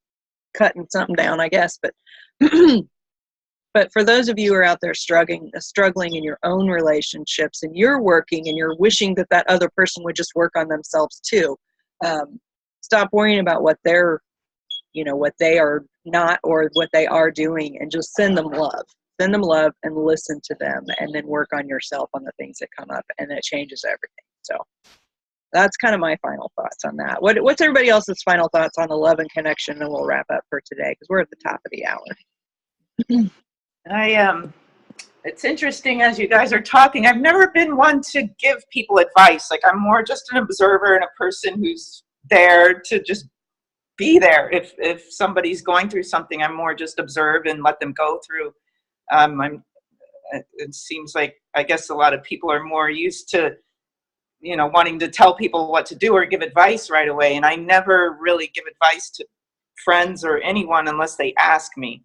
cutting something down, I guess, but but for those of you who are out there struggling in your own relationships, and you're working and you're wishing that other person would just work on themselves too, stop worrying about what what they are not or what they are doing, and just send them love. Send them love and listen to them, and then work on yourself on the things that come up, and it changes everything. So that's kind of my final thoughts on that. What's everybody else's final thoughts on the love and connection? And we'll wrap up for today because we're at the top of the hour. It's interesting as you guys are talking. I've never been one to give people advice. Like, I'm more just an observer and a person who's there to just be there. If somebody's going through something, I'm more just observe and let them go through. It seems like, I guess a lot of people are more used to wanting to tell people what to do or give advice right away. And I never really give advice to friends or anyone unless they ask me.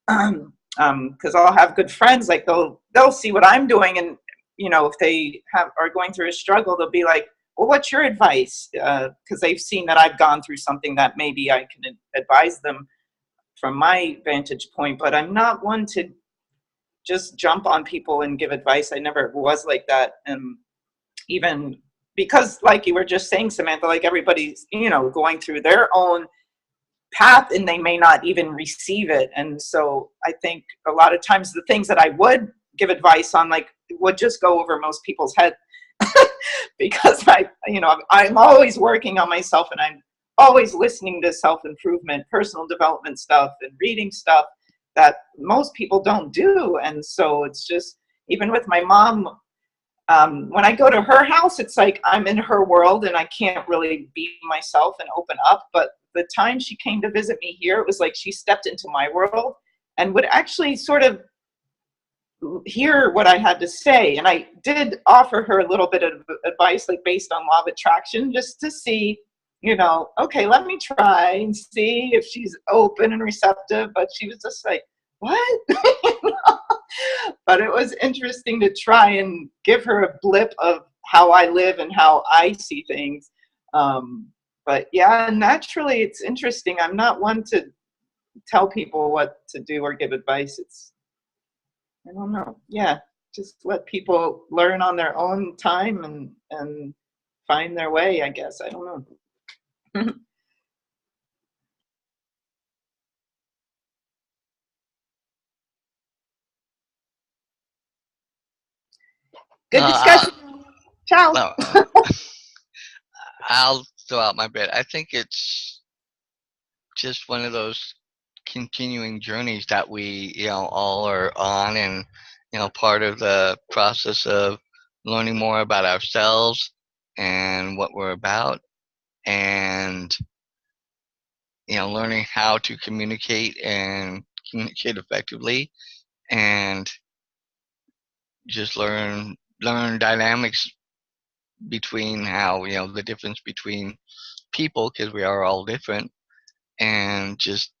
Because I'll have good friends, like they'll see what I'm doing, and if they are going through a struggle, they'll be like, well, what's your advice? Because they've seen that I've gone through something that maybe I can advise them from my vantage point. But I'm not one to just jump on people and give advice. I never was like that. Even because, like you were just saying, Samantha, like everybody's going through their own path, and they may not even receive it. And so I think a lot of times the things that I would give advice on, like, would just go over most people's head. Because I'm always working on myself, and I'm always listening to self-improvement, personal development stuff, and reading stuff that most people don't do. And so it's just, even with my mom, when I go to her house, it's like I'm in her world and I can't really be myself and open up. But the time she came to visit me here, it was like she stepped into my world and would actually sort of hear what I had to say. And I did offer her a little bit of advice, like based on law of attraction, just to see, okay, let me try and see if she's open and receptive. But she was just like, what? But it was interesting to try and give her a blip of how I live and how I see things. But yeah, naturally, it's interesting. I'm not one to tell people what to do or give advice. I don't know. Yeah, just let people learn on their own time and find their way, I guess. I don't know. Good discussion. Ciao. No, I'll throw out my bit. I think it's just one of those continuing journeys that we, all are on, and, part of the process of learning more about ourselves and what we're about, and, learning how to communicate and communicate effectively, and just learn dynamics between how, the difference between people, because we are all different, and just,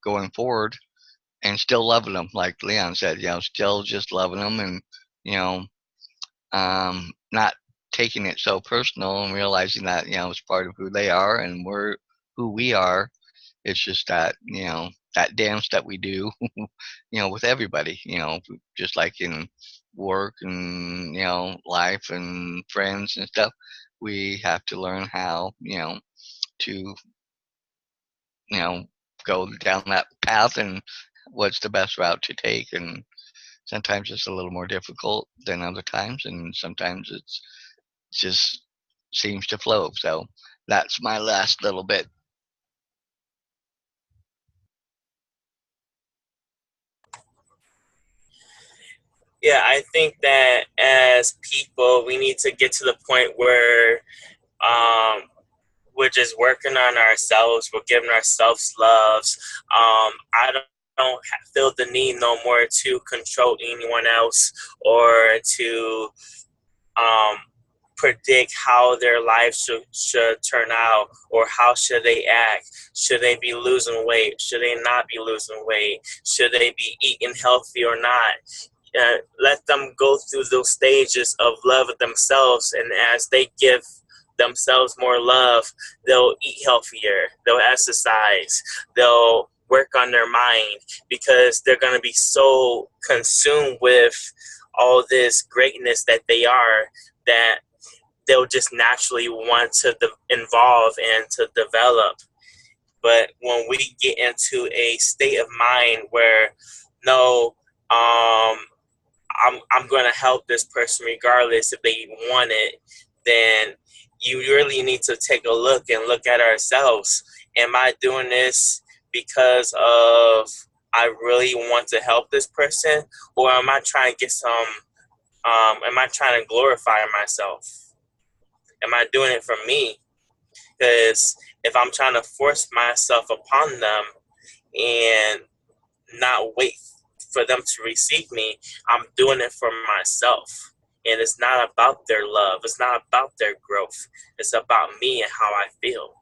going forward and still loving them, like Leon said, still just loving them, and, not taking it so personal, and realizing that, it's part of who they are and we're who we are. It's just that, that dance that we do, with everybody, just like in work and, life and friends and stuff. We have to learn how, to, you know, go down that path, and what's the best route to take. And sometimes it's a little more difficult than other times, and sometimes it's just seems to flow. So that's my last little bit. Yeah, I think that as people, we need to get to the point where we're just working on ourselves. We're giving ourselves loves. I don't feel the need no more to control anyone else, or to um, predict how their life should turn out, or how should they act. Should they be losing weight? Should they not be losing weight? Should they be eating healthy or not? Let them go through those stages of love of themselves, and as they give themselves more love, they'll eat healthier, they'll exercise, they'll work on their mind, because they're going to be so consumed with all this greatness that they are, that they'll just naturally want to involve and to develop. But when we get into a state of mind where, no, I'm going to help this person regardless if they want it, then you really need to take a look and look at ourselves. Am I doing this because of I really want to help this person, or am I trying to get some? Am I trying to glorify myself? Am I doing it for me? Because if I'm trying to force myself upon them and not wait for them to receive me, I'm doing it for myself. And it's not about their love. It's not about their growth. It's about me and how I feel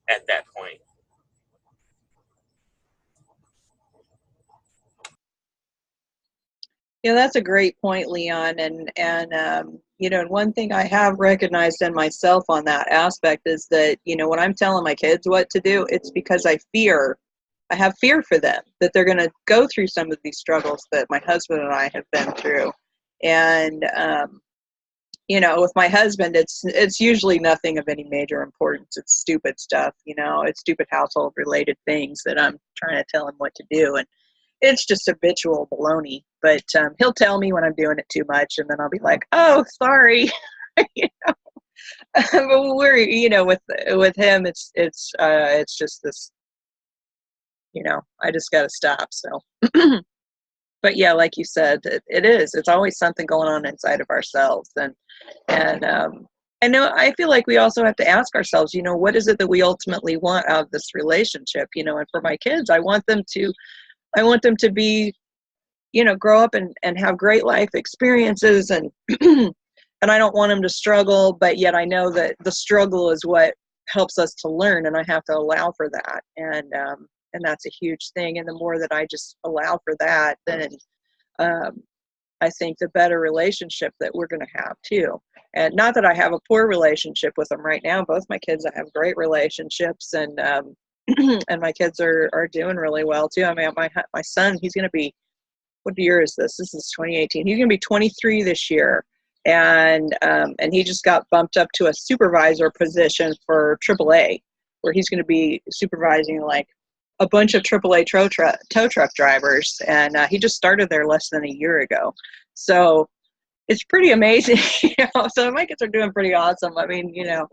at that point. Yeah, that's a great point, Leon. And you know, one thing I have recognized in myself on that aspect is that, you know, when I'm telling my kids what to do, it's because I have fear for them, that they're going to go through some of these struggles that my husband and I have been through. And you know, with my husband, it's usually nothing of any major importance. It's stupid stuff, you know, it's stupid household related things that I'm trying to tell him what to do. And it's just habitual baloney. But he'll tell me when I'm doing it too much, and then I'll be like, "Oh, sorry." You know? But we're, you know, with him, it's just this, you know, I just got to stop. So, but yeah, like you said, it is. It's always something going on inside of ourselves, and I know, I feel like we also have to ask ourselves, you know, what is it that we ultimately want out of this relationship? You know, and for my kids, I want them to be, you know, grow up and have great life experiences, and and I don't want them to struggle, but yet I know that the struggle is what helps us to learn, and I have to allow for that. And that's a huge thing. And the more that I just allow for that, then I think the better relationship that we're going to have too. And not that I have a poor relationship with them right now. Both my kids, I have great relationships, and and my kids are doing really well too. I mean, my son, he's going to be, what year is this? This is 2018. He's going to be 23 this year, and he just got bumped up to a supervisor position for AAA, where he's going to be supervising like a bunch of AAA tow truck drivers, and he just started there less than a year ago. So it's pretty amazing. You know, so my kids are doing pretty awesome. I mean, you know,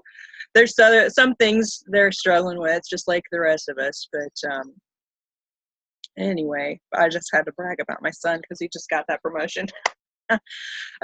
there's some things they're struggling with, just like the rest of us. But anyway, I just had to brag about my son because he just got that promotion.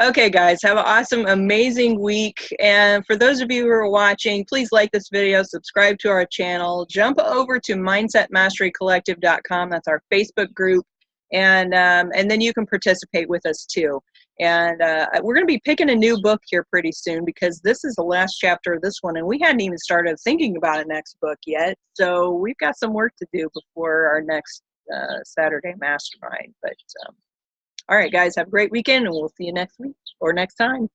Okay, guys, have an awesome, amazing week. And for those of you who are watching, please like this video, subscribe to our channel, jump over to mindsetmasterycollective.com. That's our Facebook group. And then you can participate with us too. And we're going to be picking a new book here pretty soon, because this is the last chapter of this one, and we hadn't even started thinking about a next book yet. So we've got some work to do before our next Saturday Mastermind. But all right, guys, have a great weekend, and we'll see you next week or next time.